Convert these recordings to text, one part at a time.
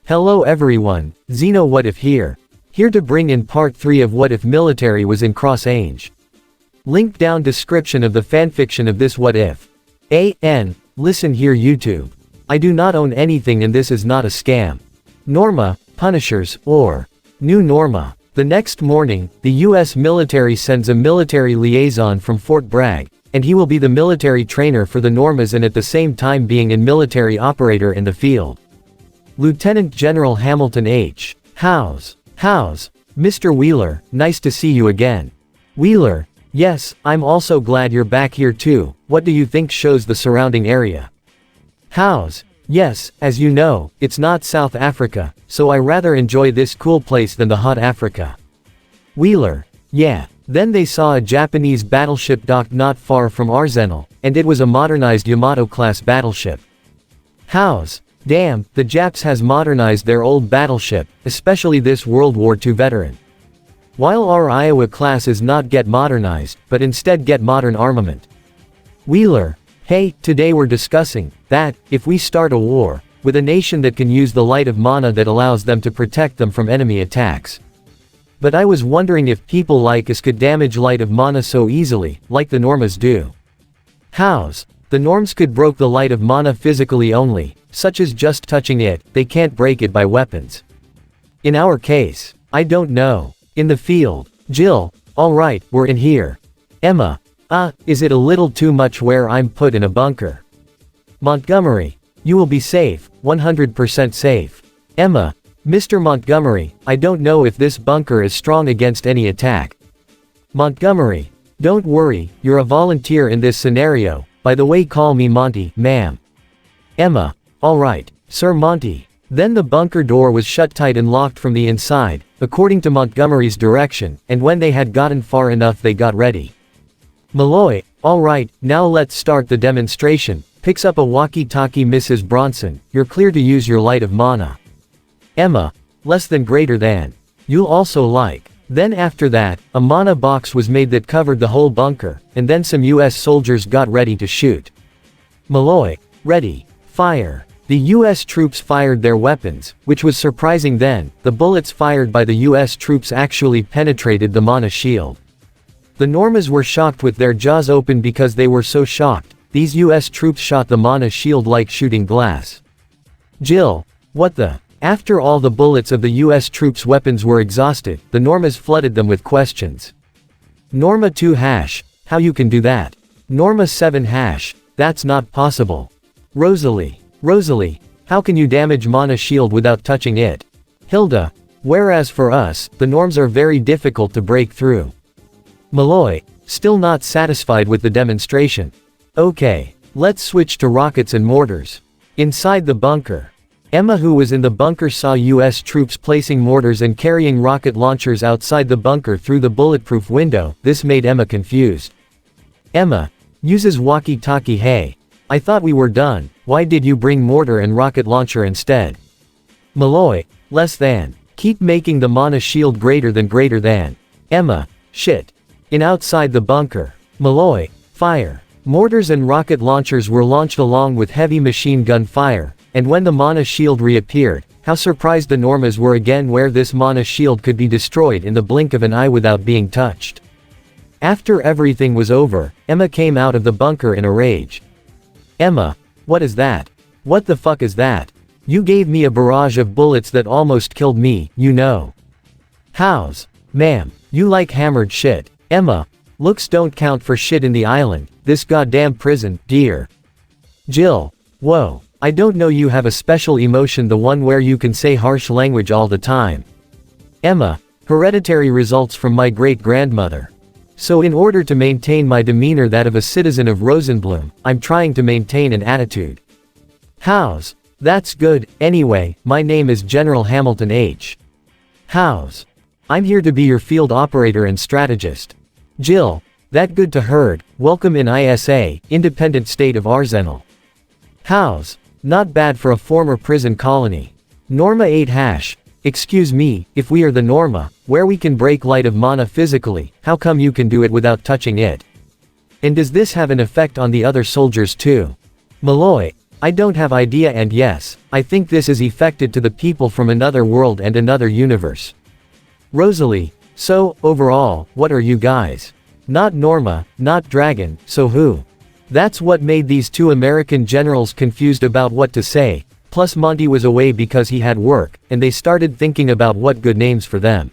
Hello everyone, Xeno What If here. Here to bring in part 3 of What If Military was in Cross Ange. Link down description of the fanfiction of this What If. Listen here YouTube. I do not own anything and this is not a scam. Norma, Punishers, or New Norma. The next morning, the US military sends a military liaison from Fort Bragg, and he will be the military trainer for the Normas and at the same time being a military operator in the field. Lieutenant General Hamilton H. How's, Mr. Wheeler, nice to see you again. Wheeler, yes, I'm also glad you're back here too. What do you think shows the surrounding area? How's, yes, as you know, it's not South Africa, so I rather enjoy this cool place than the hot Africa. Wheeler, yeah. Then they saw a Japanese battleship docked not far from Arsenal, and it was a modernized Yamato-class battleship. How's, damn, the Japs has modernized their old battleship, especially this World War II veteran. While our Iowa class is not get modernized, but instead get modern armament. Wheeler, hey, today we're discussing that, if we start a war, with a nation that can use the light of mana that allows them to protect them from enemy attacks. But I was wondering if people like us could damage light of mana so easily, like the Normas do. How's, the Norms could broke the light of mana physically only, such as just touching it, they can't break it by weapons. In our case, I don't know. In the field, Jill, alright, we're in here. Emma, is it a little too much where I'm put in a bunker? Montgomery, you will be safe, 100% safe. Emma, Mr. Montgomery, I don't know if this bunker is strong against any attack. Montgomery, don't worry, you're a volunteer in this scenario, by the way call me Monty, ma'am. Emma, alright, Sir Monty. Then the bunker door was shut tight and locked from the inside, according to Montgomery's direction, and when they had gotten far enough they got ready. Malloy, alright, now let's start the demonstration, picks up a walkie-talkie. Mrs. Bronson, you're clear to use your light of mana. Emma, less than greater than. You'll also like. Then after that, a mana box was made that covered the whole bunker, and then some US soldiers got ready to shoot. Malloy, ready, fire. The US troops fired their weapons, which was surprising then, the bullets fired by the US troops actually penetrated the mana shield. The Normas were shocked with their jaws open because they were so shocked, these US troops shot the mana shield like shooting glass. Jill, what the? After all the bullets of the US troops' weapons were exhausted, the Normas flooded them with questions. Norma 2 hash, how you can do that? Norma 7 hash, that's not possible. Rosalie, how can you damage mana shield without touching it? Hilda, whereas for us, the norms are very difficult to break through. Malloy, still not satisfied with the demonstration. Okay, let's switch to rockets and mortars. Inside the bunker. Emma, who was in the bunker, saw US troops placing mortars and carrying rocket launchers outside the bunker through the bulletproof window. This made Emma confused. Emma uses walkie-talkie. Hey, I thought we were done, why did you bring mortar and rocket launcher instead? Malloy, less than. Keep making the mana shield greater than. Emma, shit. In outside the bunker. Malloy, fire. Mortars and rocket launchers were launched along with heavy machine gun fire. And when the mana shield reappeared, how surprised the Normas were again where this mana shield could be destroyed in the blink of an eye without being touched. After everything was over, Emma came out of the bunker in a rage. Emma, what is that? What the fuck is that? You gave me a barrage of bullets that almost killed me, you know. How's, ma'am, you like hammered shit. Emma, looks don't count for shit in the island, this goddamn prison, dear. Jill, whoa. I don't know, you have a special emotion, the one where you can say harsh language all the time. Emma, hereditary results from my great-grandmother. So in order to maintain my demeanor that of a citizen of Rosenblum, I'm trying to maintain an attitude. How's, that's good, anyway, my name is General Hamilton H. How's, I'm here to be your field operator and strategist. Jill, that good to heard, welcome in ISA, independent state of Arsenal. How's, not bad for a former prison colony. Norma 8 hash, excuse me, if we are the Norma, where we can break light of mana physically, how come you can do it without touching it? And does this have an effect on the other soldiers too? Malloy, I don't have idea, and yes, I think this is affected to the people from another world and another universe. Rosalie, so, overall, what are you guys? Not Norma, not Dragon, so who? That's what made these two American generals confused about what to say, plus Monty was away because he had work, and they started thinking about what good names for them.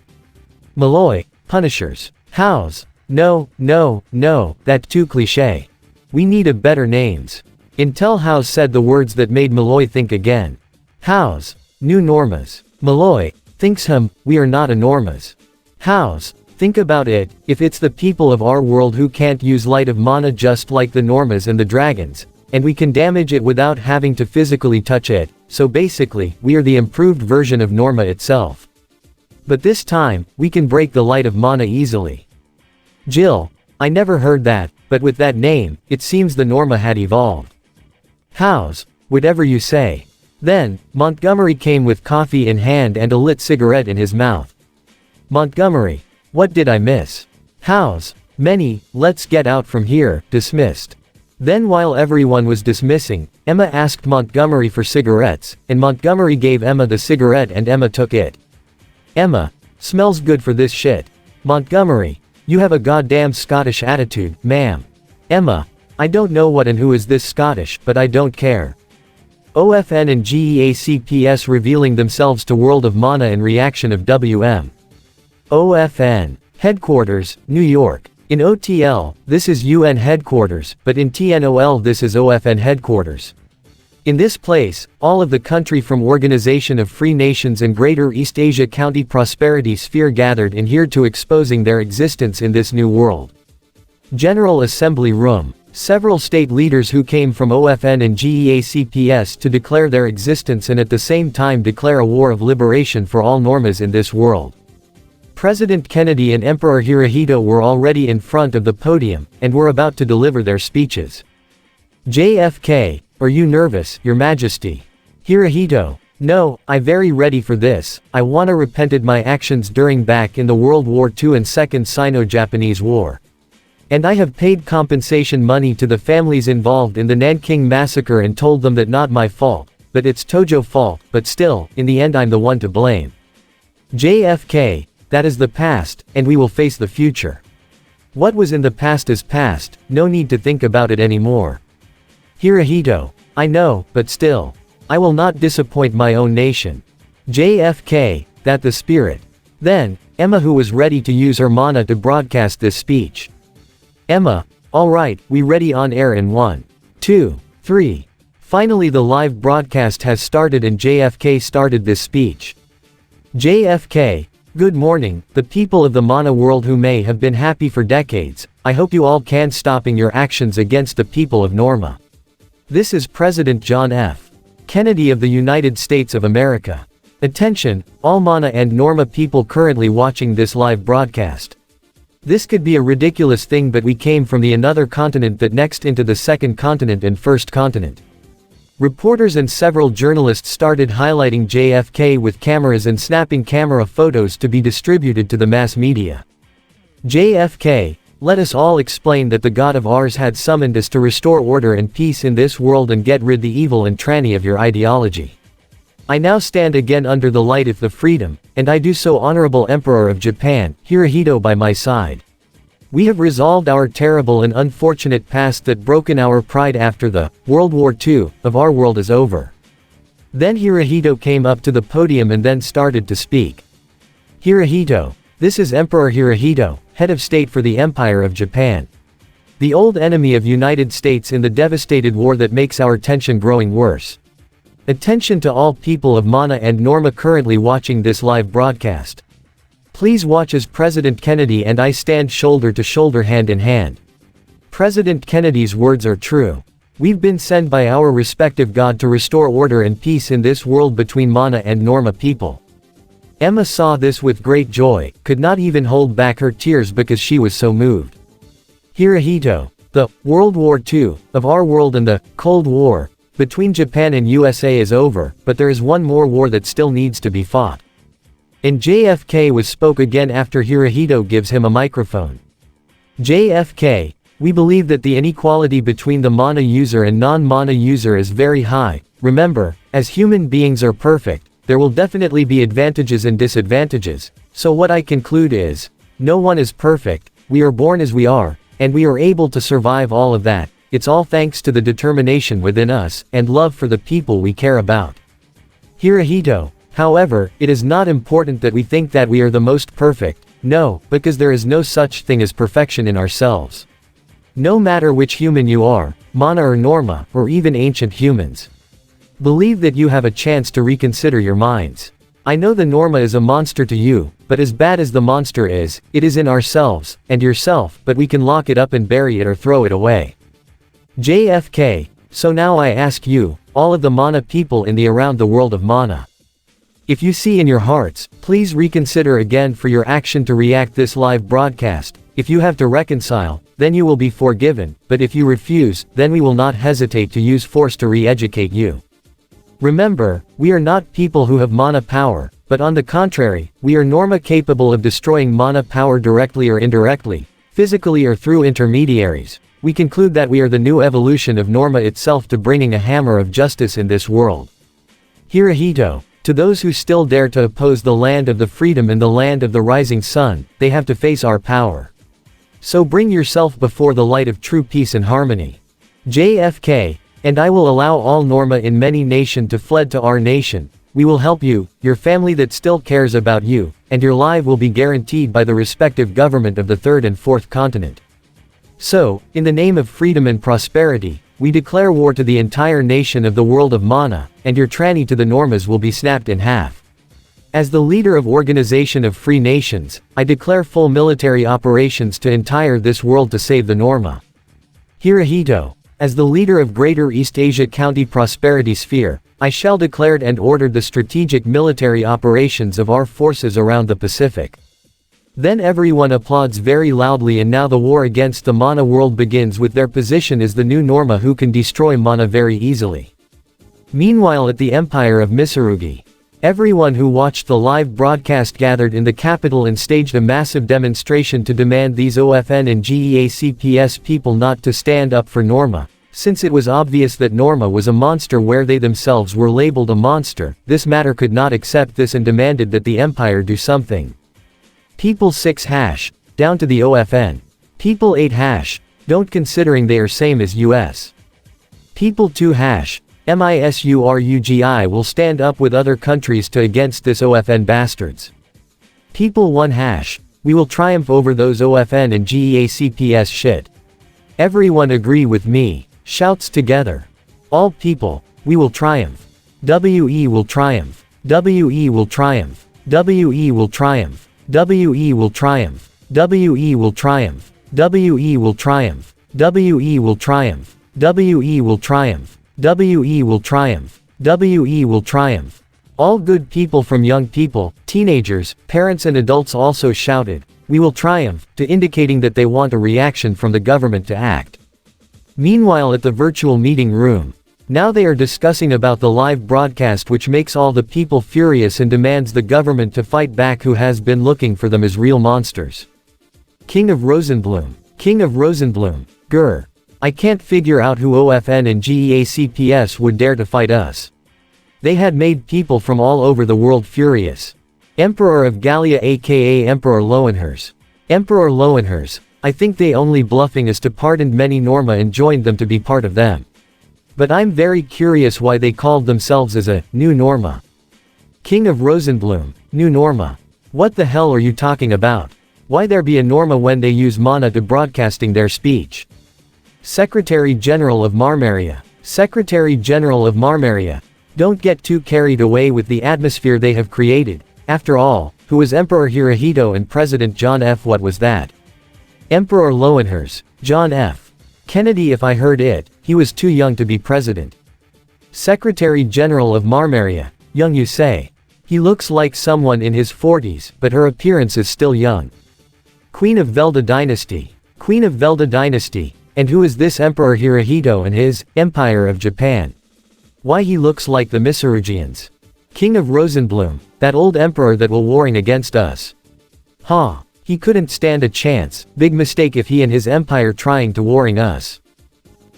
Malloy, Punishers. Hows. No, that too cliché. We need a better names. Until Hows said the words that made Malloy think again. Hows. New Normas. Malloy, thinks we are not a Normas. Hows. Think about it, if it's the people of our world who can't use light of mana just like the Normas and the dragons, and we can damage it without having to physically touch it, so basically, we are the improved version of Norma itself. But this time, we can break the light of mana easily. Jill, I never heard that, but with that name, it seems the Norma had evolved. Hows, whatever you say. Then, Montgomery came with coffee in hand and a lit cigarette in his mouth. Montgomery. What did I miss? Hows, many, let's get out from here, dismissed. Then while everyone was dismissing, Emma asked Montgomery for cigarettes, and Montgomery gave Emma the cigarette and Emma took it. Emma, smells good for this shit. Montgomery, you have a goddamn Scottish attitude, ma'am. Emma, I don't know what and who is this Scottish, but I don't care. OFN and GEACPS revealing themselves to World of Mana in reaction of WM. OFN. Headquarters, New York. In OTL, this is UN headquarters, but in TNOL this is OFN headquarters. In this place, all of the country from Organization of Free Nations and Greater East Asia County Prosperity Sphere gathered in here to exposing their existence in this new world. General Assembly Room. Several state leaders who came from OFN and GEACPS to declare their existence and at the same time declare a war of liberation for all Normas in this world. President Kennedy and Emperor Hirohito were already in front of the podium, and were about to deliver their speeches. JFK, are you nervous, Your Majesty? Hirohito, no, I very ready for this, I wanna repented my actions during back in the World War II and Second Sino-Japanese War. And I have paid compensation money to the families involved in the Nanking Massacre and told them that not my fault, but it's Tojo's fault, but still, in the end I'm the one to blame. JFK, that is the past, and we will face the future. What was in the past is past, no need to think about it anymore. Hirohito, I know, but still. I will not disappoint my own nation. JFK, that the spirit. Then, Emma who was ready to use her mana to broadcast this speech. Emma, alright, we ready on air in 1, 2, 3. Finally the live broadcast has started and JFK started this speech. JFK, good morning, the people of the Mana world who may have been happy for decades, I hope you all can stopping your actions against the people of Norma. This is President John F. Kennedy of the United States of America. Attention, all Mana and Norma people currently watching this live broadcast. This could be a ridiculous thing, but we came from the another continent that next into the second continent and first continent. Reporters and several journalists started highlighting JFK with cameras and snapping camera photos to be distributed to the mass media. JFK, let us all explain that the God of ours had summoned us to restore order and peace in this world and get rid the evil and tranny of your ideology. I now stand again under the light of the freedom, and I do so honorable Emperor of Japan, Hirohito by my side. We have resolved our terrible and unfortunate past that broken our pride after the World War II of our world is over. Then Hirohito came up to the podium and then started to speak. Hirohito, this is Emperor Hirohito, head of state for the Empire of Japan. The old enemy of United States in the devastated war that makes our tension growing worse. Attention to all people of Mana and Norma currently watching this live broadcast. Please watch as President Kennedy and I stand shoulder to shoulder hand in hand. President Kennedy's words are true. We've been sent by our respective God to restore order and peace in this world between Mana and Norma people. Emma saw this with great joy, could not even hold back her tears because she was so moved. Hirohito, the World War II of our world and the Cold War between Japan and USA is over, but there is one more war that still needs to be fought. And JFK spoke again after Hirohito gives him a microphone. JFK, We believe that the inequality between the mana user and non-mana user is very high. Remember, as human beings are perfect, there will definitely be advantages and disadvantages. So what I conclude is, no one is perfect, we are born as we are, and we are able to survive all of that. It's all thanks to the determination within us, and love for the people we care about. Hirohito. However, it is not important that we think that we are the most perfect, no, because there is no such thing as perfection in ourselves. No matter which human you are, mana or norma, or even ancient humans. Believe that you have a chance to reconsider your minds. I know the norma is a monster to you, but as bad as the monster is, it is in ourselves, and yourself, but we can lock it up and bury it or throw it away. JFK. So now I ask you, all of the mana people in the around the world of mana. If you see in your hearts, please reconsider again for your action to react this live broadcast. If you have to reconcile, then you will be forgiven, but if you refuse, then we will not hesitate to use force to re-educate you. Remember, we are not people who have mana power, but on the contrary, we are norma capable of destroying mana power directly or indirectly, physically or through intermediaries. We conclude that we are the new evolution of norma itself to bringing a hammer of justice in this world. Hirohito. To those who still dare to oppose the land of the freedom and the land of the rising sun, they have to face our power. So bring yourself before the light of true peace and harmony. JFK. And I will allow all norma in many nation to fled to our nation. We will help you, your family that still cares about you, and your life will be guaranteed by the respective government of the third and fourth continent. So, in the name of freedom and prosperity, we declare war to the entire nation of the world of mana, and your tranny to the normas will be snapped in half. As the leader of Organization of Free Nations, I declare full military operations to entire this world to save the norma. Hirohito. As the leader of Greater East Asia County Prosperity Sphere, I shall declare and order the strategic military operations of our forces around the Pacific. Then everyone applauds very loudly, and now the war against the mana world begins with their position as the new norma who can destroy mana very easily. Meanwhile at the Empire of Mitsurugi, everyone who watched the live broadcast gathered in the capital and staged a massive demonstration to demand these OFN and GEACPS people not to stand up for norma, since it was obvious that norma was a monster where they themselves were labeled a monster. This matter could not accept this and demanded that the empire do something. People 6 hash, down to the OFN. People 8 hash, don't considering they are same as US. People 2 hash, MISURUGI will stand up with other countries to against this OFN bastards. People 1 hash, we will triumph over those OFN and GEACPS shit. Everyone agree with me, shouts together. All people, we will triumph. WE will triumph. WE will triumph. WE will triumph. WE will triumph. WE will triumph. WE will triumph. WE will triumph. WE will triumph. WE will triumph. WE will triumph. All good people from young people, teenagers, parents and adults also shouted, "We will triumph," to indicating that they want a reaction from the government to act. Meanwhile at the virtual meeting room, now they are discussing about the live broadcast, which makes all the people furious and demands the government to fight back, who has been looking for them as real monsters. King of Rosenbloom. King of Rosenbloom. Grr. I can't figure out who OFN and GEACPS would dare to fight us. They had made people from all over the world furious. Emperor of Gallia aka Emperor Lowenhers. Emperor Lowenhers, I think they only bluffing us to pardon many norma and joined them to be part of them. But I'm very curious why they called themselves as a new norma. King of Rosenbloom, new norma. What the hell are you talking about? Why there be a norma when they use mana to broadcasting their speech? Secretary General of Marmaria. Secretary General of Marmaria. Don't get too carried away with the atmosphere they have created. After all, who was Emperor Hirohito and President John F. What was that? Emperor Lowenhers, John F. Kennedy. If I heard it, he was too young to be president. Secretary General of Marmaria, young you say? He looks like someone in his 40s, but her appearance is still young. Queen of Velda Dynasty. Queen of Velda Dynasty. And who is this Emperor Hirohito and his Empire of Japan? Why he looks like the Mitsurugians. King of Rosenbloom, that old emperor that will warring against us. Huh. He couldn't stand a chance, big mistake if he and his empire trying to warring us.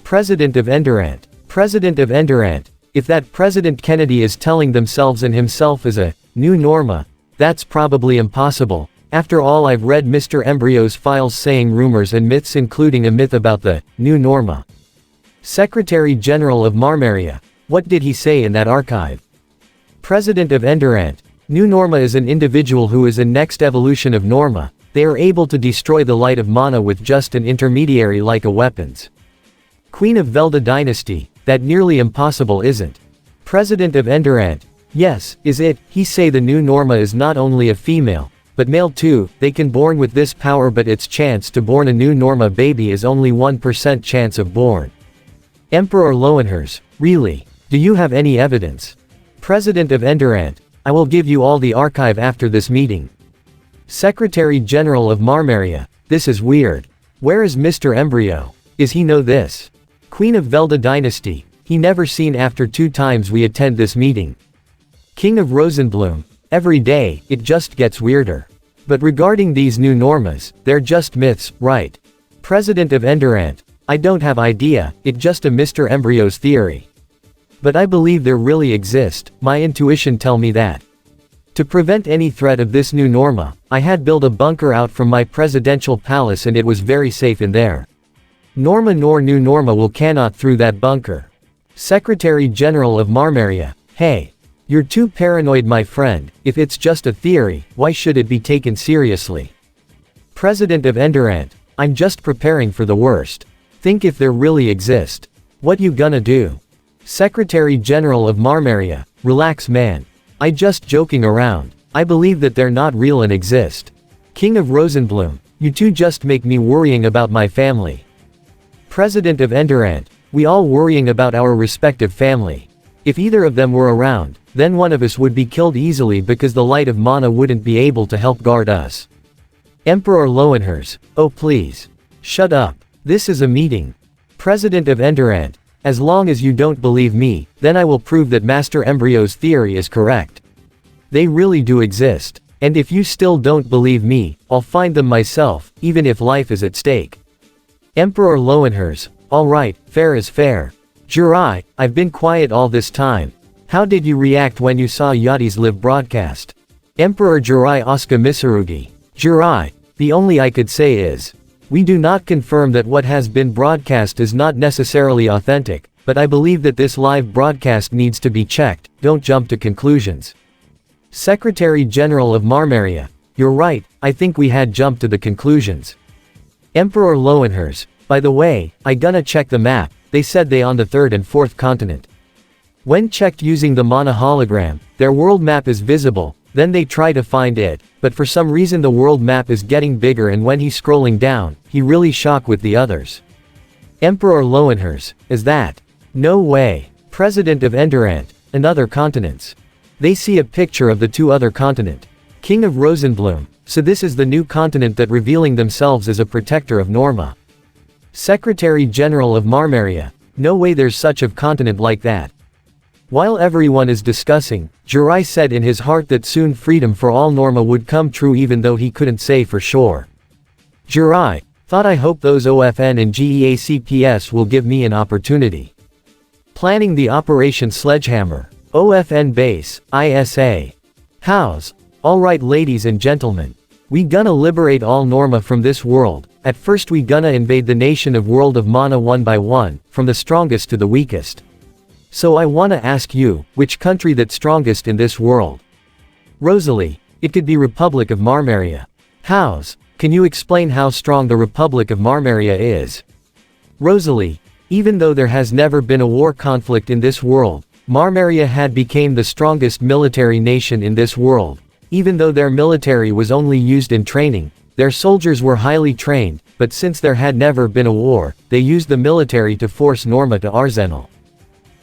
President of Endurant. President of Endurant. If that President Kennedy is telling themselves and himself as a new Norma, that's probably impossible. After all, I've read Mr. Embryo's files saying rumors and myths, including a myth about the new Norma. Secretary General of Marmaria. What did he say in that archive? President of Endurant. New Norma is an individual who is a next evolution of Norma. They are able to destroy the light of mana with just an intermediary like a weapons. Queen of Velda Dynasty. That nearly impossible, isn't? President of Endurant. Yes, is it? He say the new Norma is not only a female, but male too. They can born with this power, but its chance to born a new Norma baby is only 1% chance of born. Emperor Lowenhers. Really? Do you have any evidence? President of Endurant. I will give you all the archive after this meeting. Secretary General of Marmaria. This is weird. Where is Mr. Embryo? Is he know this? Queen of Velda Dynasty. He never seen after 2 times we attend this meeting. King of Rosenbloom. Every day, it just gets weirder. But regarding these new Normas, they're just myths, right? President of Endurant. I don't have idea, it just a Mr. Embryo's theory. But I believe there really exist, my intuition tell me that. To prevent any threat of this new Norma, I had built a bunker out from my presidential palace and it was very safe in there. Norma nor new Norma will cannot through that bunker. Secretary General of Marmaria. Hey. You're too paranoid, my friend. If it's just a theory, why should it be taken seriously? President of Endurant. I'm just preparing for the worst. Think if there really exist. What you gonna do? Secretary General of Marmaria. Relax, man. I just joking around. I believe that they're not real and exist. King of Rosenbloom. You two just make me worrying about my family. President of Endurant. We all worrying about our respective family. If either of them were around, then one of us would be killed easily because the light of mana wouldn't be able to help guard us. Emperor Lowenhers. Oh please. Shut up. This is a meeting. President of Endurant. As long as you don't believe me, then I will prove that Master Embryo's theory is correct. They really do exist. And if you still don't believe me, I'll find them myself, even if life is at stake. Emperor Lowenhers. Alright, fair is fair. Jirai, I've been quiet all this time. How did you react when you saw Yadi's live broadcast? Emperor Jirai Asuka Mitsurugi. Jirai, the only I could say is, we do not confirm that what has been broadcast is not necessarily authentic, but I believe that this live broadcast needs to be checked, don't jump to conclusions. Secretary General of Marmaria. You're right, I think we had jumped to the conclusions. Emperor Lowenhers. By the way, I gonna check the map, they said they on the 3rd and 4th continent. When checked using the mana hologram, their world map is visible, then they try to find it, but for some reason the world map is getting bigger and when he's scrolling down, he really shocked with the others. Emperor Lowenhers. Is that? No way. President of Endurant. And other continents. They see a picture of the 2 other continent. King of Rosenbloom. So this is the new continent that revealing themselves as a protector of Norma. Secretary General of Marmaria. No way there's such a continent like that. While everyone is discussing, Jirai said in his heart that soon freedom for all Norma would come true even though he couldn't say for sure. Jirai. Thought I hope those OFN and GEACPS will give me an opportunity. Planning the Operation Sledgehammer. OFN Base, ISA. Hows. Alright ladies and gentlemen. We gonna liberate all Norma from this world. At first we gonna invade the nation of world of mana one by one, from the strongest to the weakest. So I wanna ask you, which country that strongest in this world? Rosalie. It could be Republic of Marmaria. Hows. Can you explain how strong the Republic of Marmaria is? Rosalie. Even though there has never been a war conflict in this world, Marmaria had became the strongest military nation in this world. Even though their military was only used in training, their soldiers were highly trained, but since there had never been a war, they used the military to force Norma to Arsenal.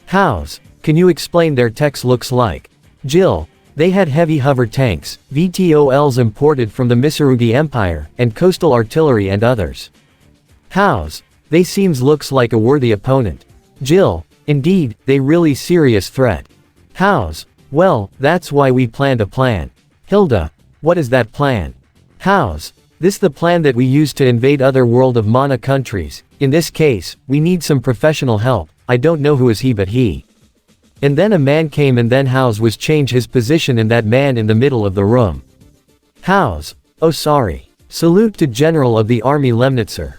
Hows. Can you explain their techs looks like? Jill. They had heavy hover tanks, VTOLs imported from the Mitsurugi Empire, and coastal artillery and others. Hows. They seems looks like a worthy opponent. Jill. Indeed, they really serious threat. Hows. Well, that's why we planned a plan. Hilda. What is that plan? Hows. This the plan that we use to invade other world of Mana countries. In this case, we need some professional help. I don't know who is he, but he. And then a man came and then House was change his position and that man in the middle of the room. House. Oh sorry. Salute to General of the Army Lemnitzer.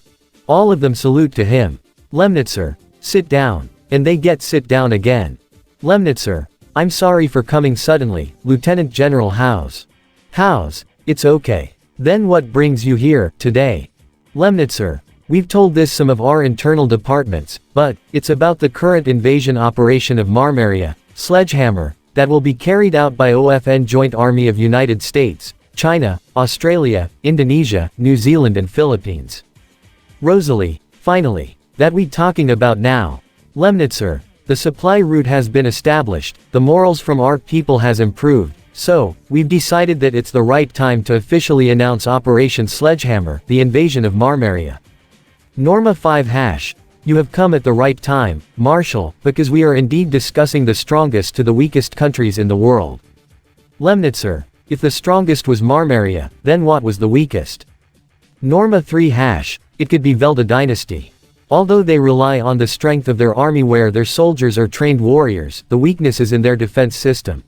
All of them salute to him. Lemnitzer. Sit down. And they get sit down again. Lemnitzer. I'm sorry for coming suddenly, Lieutenant General House. House. It's okay. Then what brings you here, today? Lemnitzer. We've told this some of our internal departments, but, it's about the current invasion operation of Marmaria, Sledgehammer, that will be carried out by OFN Joint Army of United States, China, Australia, Indonesia, New Zealand and Philippines. Rosalie, finally. That we talking about now. Lemnitzer. The supply route has been established, the morals from our people has improved, so, we've decided that it's the right time to officially announce Operation Sledgehammer, the invasion of Marmaria. Norma 5 #. You have come at the right time, Marshal, because we are indeed discussing the strongest to the weakest countries in the world. Lemnitzer. If the strongest was Marmaria, then what was the weakest? Norma 3 #. It could be Velda Dynasty. Although they rely on the strength of their army where their soldiers are trained warriors, the weakness is in their defense system.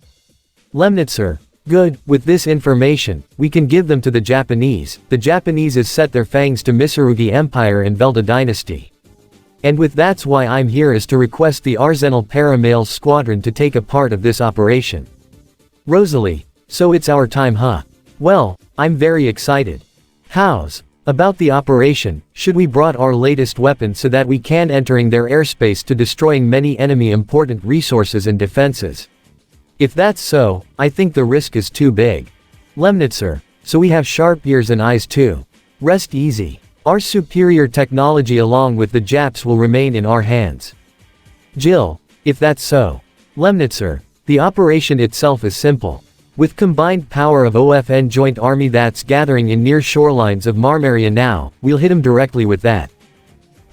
Lemnitzer. Good, with this information, we can give them to the Japanese is set their fangs to Mitsurugi Empire and Velda Dynasty. And with that's why I'm here is to request the Arsenal Para-Males Squadron to take a part of this operation. Rosalie. So it's our time huh? Well, I'm very excited. House. About the operation, should we brought our latest weapon so that we can entering their airspace to destroying many enemy important resources and defenses. If that's so, I think the risk is too big. Lemnitzer. So we have sharp ears and eyes too. Rest easy. Our superior technology along with the Japs will remain in our hands. Jill. If that's so. Lemnitzer. The operation itself is simple. With combined power of OFN Joint Army that's gathering in near shorelines of Marmaria now, we'll hit him directly with that.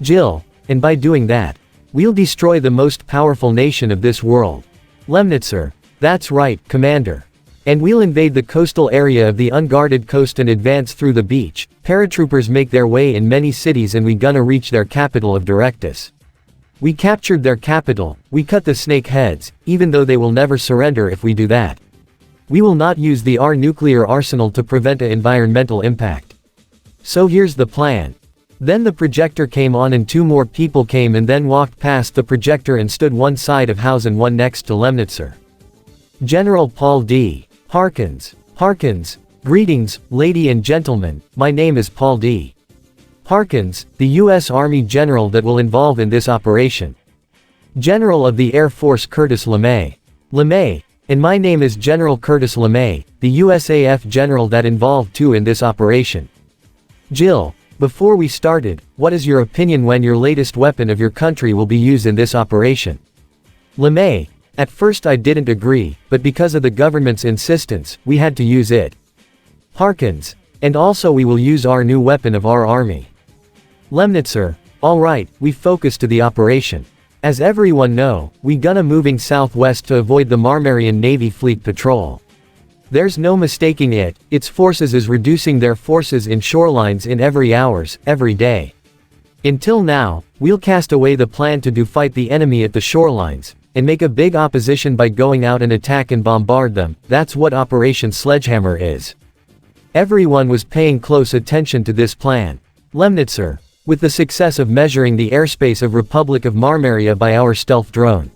Jill. And by doing that, we'll destroy the most powerful nation of this world. Lemnitzer. That's right, Commander. And we'll invade the coastal area of the unguarded coast and advance through the beach. Paratroopers make their way in many cities and we gonna reach their capital of Directus. We captured their capital, we cut the snake heads, even though they will never surrender if we do that. We will not use the R nuclear arsenal to prevent an environmental impact. So here's the plan. Then the projector came on and 2 more people came and then walked past the projector and stood one side of House and one next to Lemnitzer. General Paul D. Harkins. Harkins. Greetings, lady and gentlemen, my name is Paul D. Harkins, the U.S. Army General that will involve in this operation. General of the Air Force Curtis LeMay. LeMay. And my name is General Curtis LeMay, the USAF General that involved too in this operation. Jill. Before we started, what is your opinion when your latest weapon of your country will be used in this operation? LeMay. At first I didn't agree, but because of the government's insistence, we had to use it. Harkins. And also we will use our new weapon of our army. Lemnitzer. Alright, we focus to the operation. As everyone know, we gonna moving southwest to avoid the Marmarian Navy fleet patrol. There's no mistaking it, its forces is reducing their forces in shorelines in every hours, every day. Until now, we'll cast away the plan to do fight the enemy at the shorelines, and make a big opposition by going out and attack and bombard them. That's what Operation Sledgehammer is. Everyone was paying close attention to this plan. Lemnitzer. With the success of measuring the airspace of Republic of Marmaria by our stealth drone.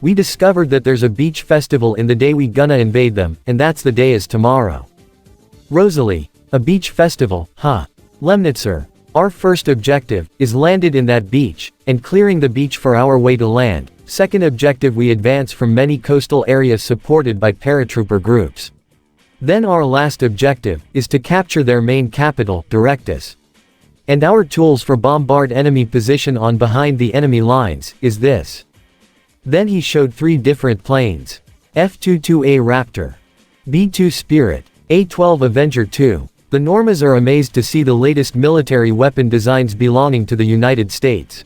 We discovered that there's a beach festival in the day we gonna invade them, and that's the day is tomorrow. Rosalie. A beach festival, huh? Lemnitzer. Our first objective, is landed in that beach, and clearing the beach for our way to land. Second objective we advance from many coastal areas supported by paratrooper groups. Then our last objective, is to capture their main capital, Directus. And our tools for bombard enemy position on behind the enemy lines, is this. Then he showed 3 different planes. F-22A Raptor. B-2 Spirit. A-12 Avenger II. The Normas are amazed to see the latest military weapon designs belonging to the United States.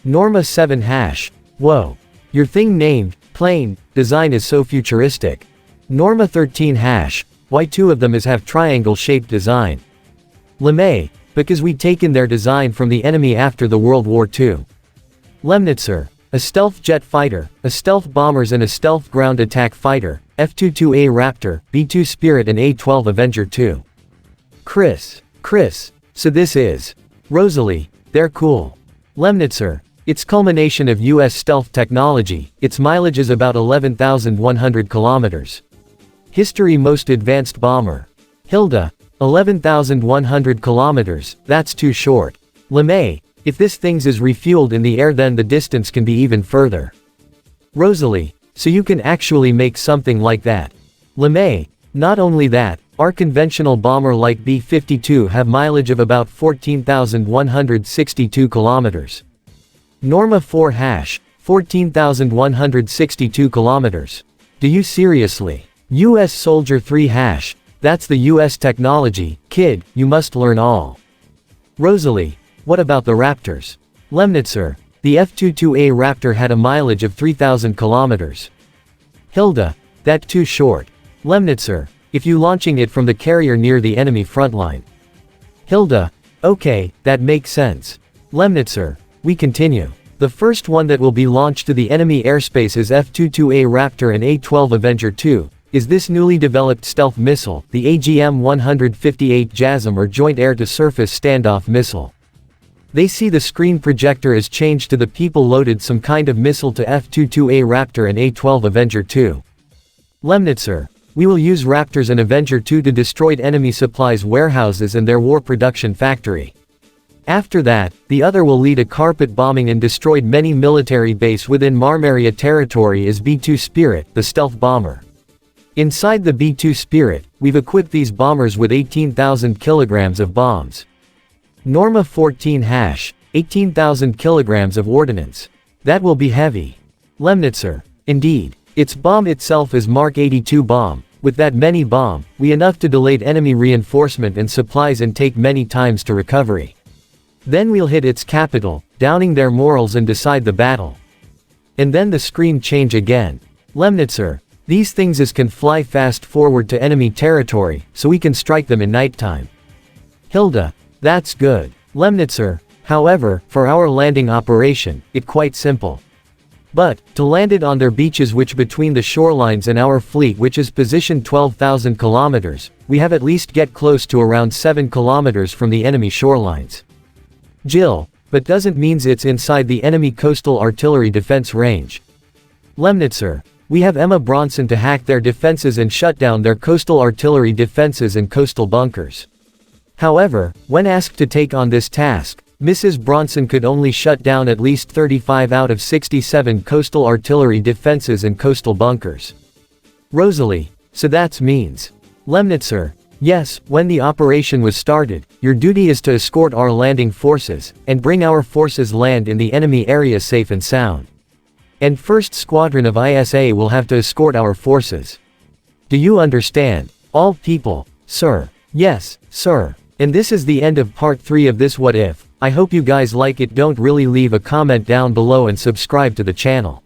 Norma 7 #. Whoa. Your thing named, plane, design is so futuristic. Norma 13 #. Why 2 of them is have triangle-shaped design. LeMay, because we'd taken their design from the enemy after the World War II. Lemnitzer, a stealth jet fighter, a stealth bombers and a stealth ground attack fighter, F-22A Raptor, B-2 Spirit and A-12 Avenger II. Chris, so this is. Rosalie, they're cool. Lemnitzer, it's culmination of US stealth technology, its mileage is about 11,100 kilometers. History most advanced bomber. Hilda, 11,100 kilometers, that's too short. LeMay, if this things is refueled in the air then the distance can be even further. Rosalie, so you can actually make something like that. LeMay, not only that, our conventional bomber like B-52 have mileage of about 14,162 kilometers. Norma 4 # 14,162 kilometers. Do you seriously? US Soldier 3 # that's the US technology, kid, you must learn all. Rosalie, what about the Raptors? Lemnitzer, the F-22A Raptor had a mileage of 3,000 kilometers. Hilda, that too short. Lemnitzer, if you launching it from the carrier near the enemy front line. Hilda, okay, that makes sense. Lemnitzer, we continue. The first one that will be launched to the enemy airspace is F-22A Raptor and A-12 Avenger II, is this newly developed stealth missile, the AGM-158 JASSM or Joint Air-to-Surface Standoff Missile. They see the screen projector as changed to the people loaded some kind of missile to F-22A Raptor and A-12 Avenger II. Lemnitzer, we will use Raptors and Avenger II to destroy enemy supplies warehouses and their war production factory. After that, the other will lead a carpet bombing and destroyed many military base within Marmaria territory is B-2 Spirit, the stealth bomber. Inside the B-2 Spirit, we've equipped these bombers with 18,000 kilograms of bombs. Norma 14 # 18,000 kilograms of ordnance. That will be heavy. Lemnitzer, indeed. Its bomb itself is Mark 82 bomb, with that many bomb, we enough to delayed enemy reinforcement and supplies and take many times to recovery. Then we'll hit its capital, downing their morals and decide the battle. And then the screen change again. Lemnitzer, these things can fly fast forward to enemy territory, so we can strike them in nighttime. Hilda, that's good. Lemnitzer, however, for our landing operation, it quite simple. But, to land it on their beaches which between the shorelines and our fleet which is positioned 12,000 kilometers, we have at least get close to around 7 kilometers from the enemy shorelines. Jill, but doesn't means it's inside the enemy coastal artillery defense range. Lemnitzer, we have Emma Bronson to hack their defenses and shut down their coastal artillery defenses and coastal bunkers. However, when asked to take on this task, Mrs. Bronson could only shut down at least 35 out of 67 coastal artillery defenses and coastal bunkers. Rosalie, so that's means. Lemnitzer, yes, when the operation was started, your duty is to escort our landing forces, and bring our forces land in the enemy area safe and sound. And 1st Squadron of ISA will have to escort our forces. Do you understand? All people, sir. Yes, sir. And this is the end of part 3 of this what if. I hope you guys like it. Don't really leave a comment down below and subscribe to the channel.